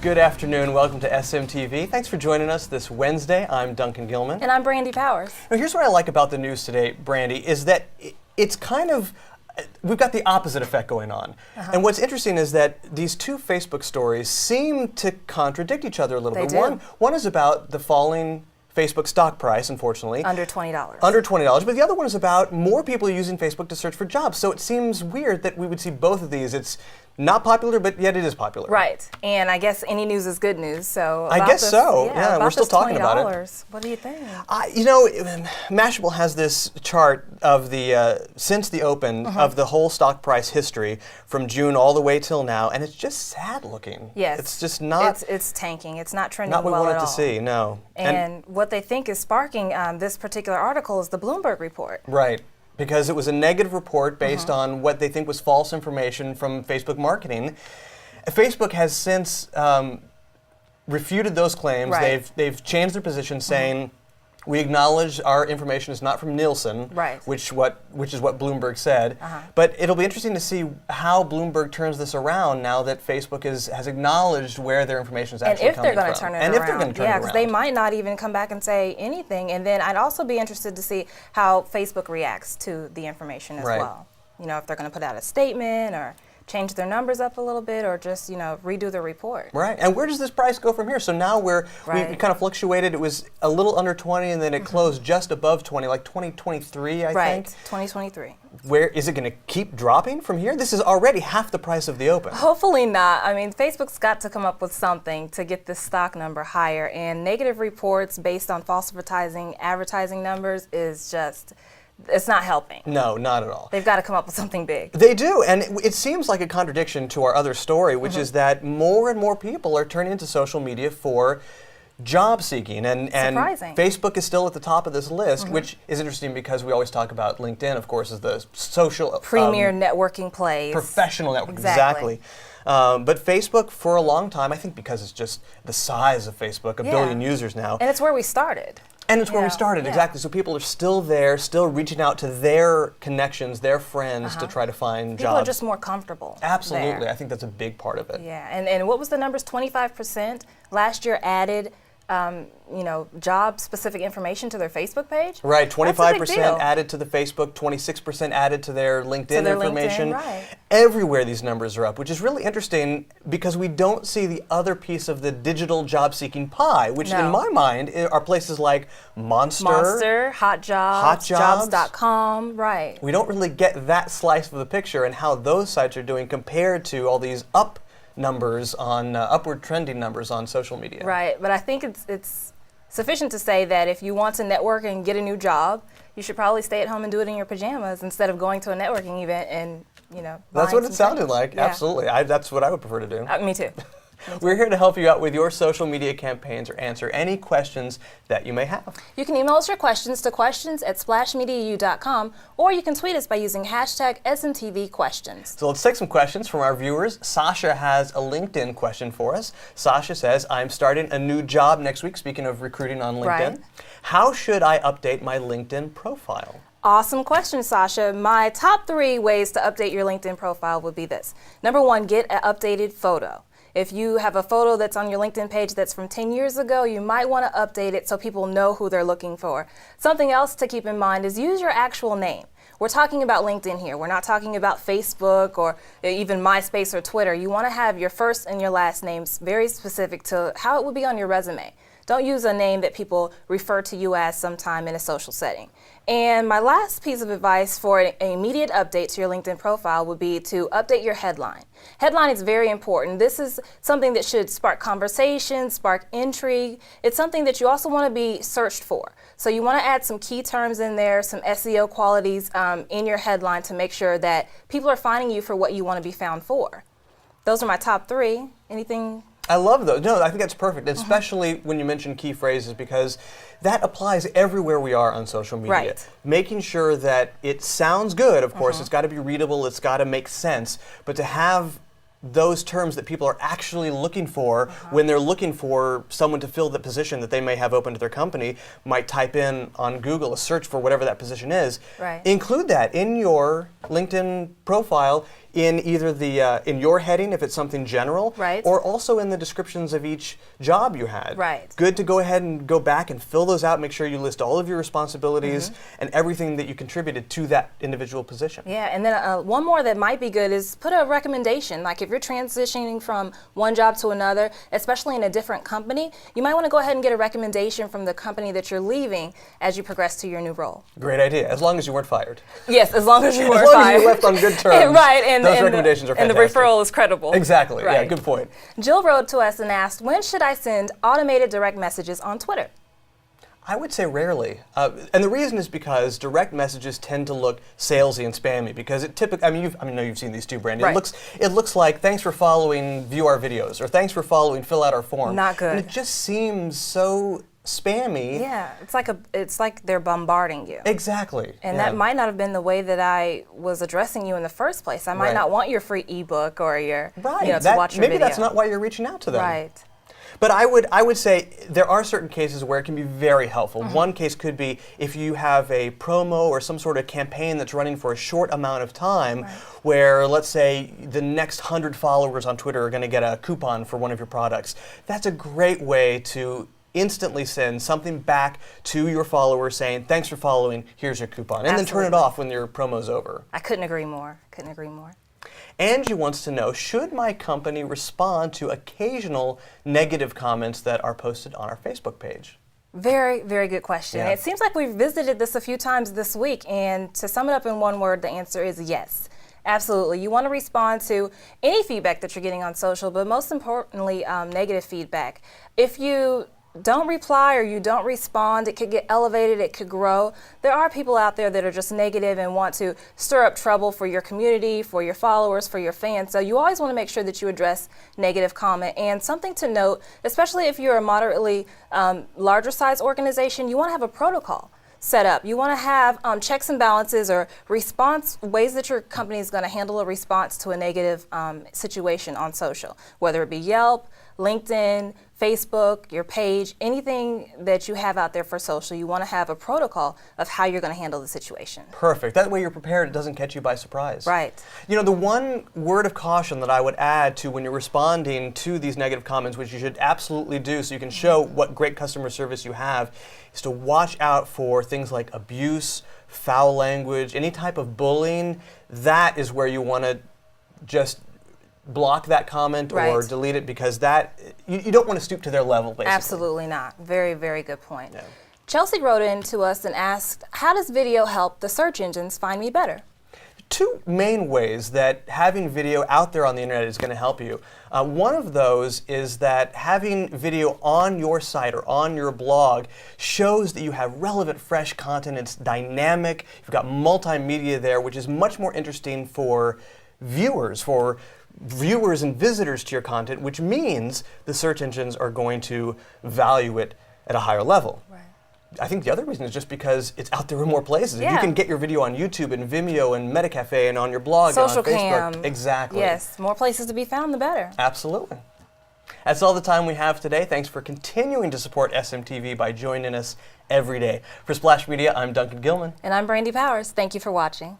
Good afternoon. Welcome to SMTV. Thanks for joining us this Wednesday. I'm Duncan Gilman. And I'm Brandi Powers. Now, here's what I like about the news today, Brandi, is that it's kind of, we've got the opposite effect going on. And what's interesting is that these two Facebook stories seem to contradict each other a little bit. One is about the falling Facebook stock price, unfortunately. Under $20. Under $20, but the other one is about more people using Facebook to search for jobs. So it seems weird that we would see both of these. It's not popular, but yet it is popular. Right, and I guess any news is good news, so. I guess so, yeah, we're still talking about it. What do you think? You know, Mashable has this chart of the, since the open, of the whole stock price history from June all the way till now, and it's just sad looking. Yes. It's just not. It's tanking, it's not trending not what well we at all. wanted to see, no. And what they think is sparking this particular article is the Bloomberg report. Right. Because it was a negative report based on what they think was false information from Facebook marketing. Facebook has since refuted those claims. Right. They've changed their position, saying we acknowledge our information is not from Nielsen, which is what Bloomberg said. But it'll be interesting to see how Bloomberg turns this around now that Facebook has acknowledged where their information is actually coming from. And if they're going to turn it around. And if they're going to turn it around. Yeah, because they might not even come back and say anything. And then I'd also be interested to see how Facebook reacts to the information as well. You know, if they're going to put out a statement or change their numbers up a little bit, or just, you know, redo the report. Right, and where does this price go from here? So now we kind of fluctuated. It was a little under 20, and then it closed just above 20, like 2023, I think. Right, 2023. Where is it going to keep dropping from here? This is already half the price of the open. Hopefully not. I mean, Facebook's got to come up with something to get this stock number higher, and negative reports based on false advertising numbers is just, it's not helping. No, not at all. They've got to come up with something big. They do, and it seems like a contradiction to our other story, which is that more and more people are turning to social media for job seeking, and Facebook is still at the top of this list, which is interesting because we always talk about LinkedIn, of course, as the social premier networking place. Professional network, exactly. But Facebook, for a long time, I think because it's just the size of Facebook, a billion users now. And it's where we started. And it's where we started, exactly. So people are still there, still reaching out to their connections, their friends to try to find jobs. People are just more comfortable. Absolutely. There. I think that's a big part of it. Yeah, and what was the numbers? 25% last year added you know, job-specific information to their Facebook page? Right, 25% added to the Facebook, 26% added to their LinkedIn information. Everywhere these numbers are up, which is really interesting because we don't see the other piece of the digital job-seeking pie, which in my mind are places like Monster, Hot Jobs, Jobs.com, right. We don't really get that slice of the picture and how those sites are doing compared to all these numbers on upward trending numbers on social media. Right, but I think it's sufficient to say that if you want to network and get a new job, you should probably stay at home and do it in your pajamas instead of going to a networking event and, you know, that's what it sounded like. Absolutely. That's what I would prefer to do. Me too. We're here to help you out with your social media campaigns or answer any questions that you may have. You can email us your questions to questions@splashmediau.com, or you can tweet us by using hashtag SMTVQuestions. So let's take some questions from our viewers. Sasha has a LinkedIn question for us. Sasha says, I'm starting a new job next week, speaking of recruiting on LinkedIn. How should I update my LinkedIn profile? Awesome question, Sasha. My top 3 ways to update your LinkedIn profile would be this. Number 1, get an updated photo. If you have a photo that's on your LinkedIn page that's from 10 years ago, you might want to update it so people know who they're looking for. Something else to keep in mind is use your actual name. We're talking about LinkedIn here. We're not talking about Facebook or even MySpace or Twitter. You want to have your first and your last names very specific to how it would be on your resume. Don't use a name that people refer to you as sometime in a social setting. And my last piece of advice for an immediate update to your LinkedIn profile would be to update your headline. Headline is very important. This is something that should spark conversation, spark intrigue. It's something that you also want to be searched for. So you want to add some key terms in there, some SEO qualities in your headline to make sure that people are finding you for what you want to be found for. Those are my top 3. Anything? I love those. No, I think that's perfect, especially when you mention key phrases, because that applies everywhere we are on social media. Right. Making sure that it sounds good, of course, it's got to be readable, it's got to make sense, but to have those terms that people are actually looking for when they're looking for someone to fill the position that they may have open to their company, might type in on Google a search for whatever that position is. Right. Include that in your LinkedIn profile. in either the in your heading if it's something general, right, or also in the descriptions of each job you had. Right. Good to go ahead and go back and fill those out. Make sure you list all of your responsibilities and everything that you contributed to that individual position. Yeah, and then one more that might be good is put a recommendation. Like if you're transitioning from one job to another, especially in a different company, you might want to go ahead and get a recommendation from the company that you're leaving as you progress to your new role. Great idea, as long as you weren't fired. Yes, as long as you weren't fired. As long fired. as you left on good terms. Right, those recommendations are fantastic. And the referral is credible. Exactly, right. Yeah, good point. Jill wrote to us and asked, when should I send automated direct messages on Twitter? I would say rarely, and the reason is because direct messages tend to look salesy and spammy. Because it typically, I know you've seen these too, Brandi. Right. It looks like thanks for following, view our videos, or thanks for following, fill out our form. Not good. And it just seems so spammy. Yeah, it's like they're bombarding you. Exactly. And that might not have been the way that I was addressing you in the first place. I might not want your free ebook or your to watch your maybe video. that's not why you're reaching out to them. Right. But I would say there are certain cases where it can be very helpful. One case could be if you have a promo or some sort of campaign that's running for a short amount of time, where let's say the next 100 followers on Twitter are going to get a coupon for one of your products. That's a great way to instantly send something back to your followers saying, thanks for following, here's your coupon. And then turn it off when your promo's over. I couldn't agree more. Angie wants to know, should my company respond to occasional negative comments that are posted on our Facebook page? Very, very good question. Yeah. It seems like we've visited this a few times this week, and to sum it up in one word, the answer is yes. Absolutely. You want to respond to any feedback that you're getting on social, but most importantly, negative feedback. If you don't reply or you don't respond, it could get elevated, it could grow. There are people out there that are just negative and want to stir up trouble for your community, for your followers, for your fans. So you always want to make sure that you address negative comment. And something to note, especially if you're a moderately larger size organization, you want to have a protocol set up. You want to have checks and balances or response ways that your company is going to handle a response to a negative situation on social, whether it be Yelp, LinkedIn, Facebook, your page, anything that you have out there for social, you want to have a protocol of how you're going to handle the situation. Perfect. That way you're prepared, it doesn't catch you by surprise. Right. You know, the one word of caution that I would add to when you're responding to these negative comments, which you should absolutely do so you can show what great customer service you have, is to watch out for things like abuse, foul language, any type of bullying. That is where you want to just block that comment or delete it, because that you don't want to stoop to their level, basically. Absolutely not. Very, very good point. Yeah. Chelsea wrote in to us and asked, how does video help the search engines find me better? Two main ways that having video out there on the internet is going to help you. One of those is that having video on your site or on your blog shows that you have relevant, fresh content. It's dynamic. You've got multimedia there, which is much more interesting for viewers and visitors to your content, which means the search engines are going to value it at a higher level. Right. I think the other reason is just because it's out there in more places. Yeah. If you can get your video on YouTube and Vimeo and Metacafe and on your blog Social and on Facebook. Cam. Exactly. Yes, more places to be found, the better. Absolutely. That's all the time we have today. Thanks for continuing to support SMTV by joining us every day. For Splash Media, I'm Duncan Gilman. And I'm Brandi Powers. Thank you for watching.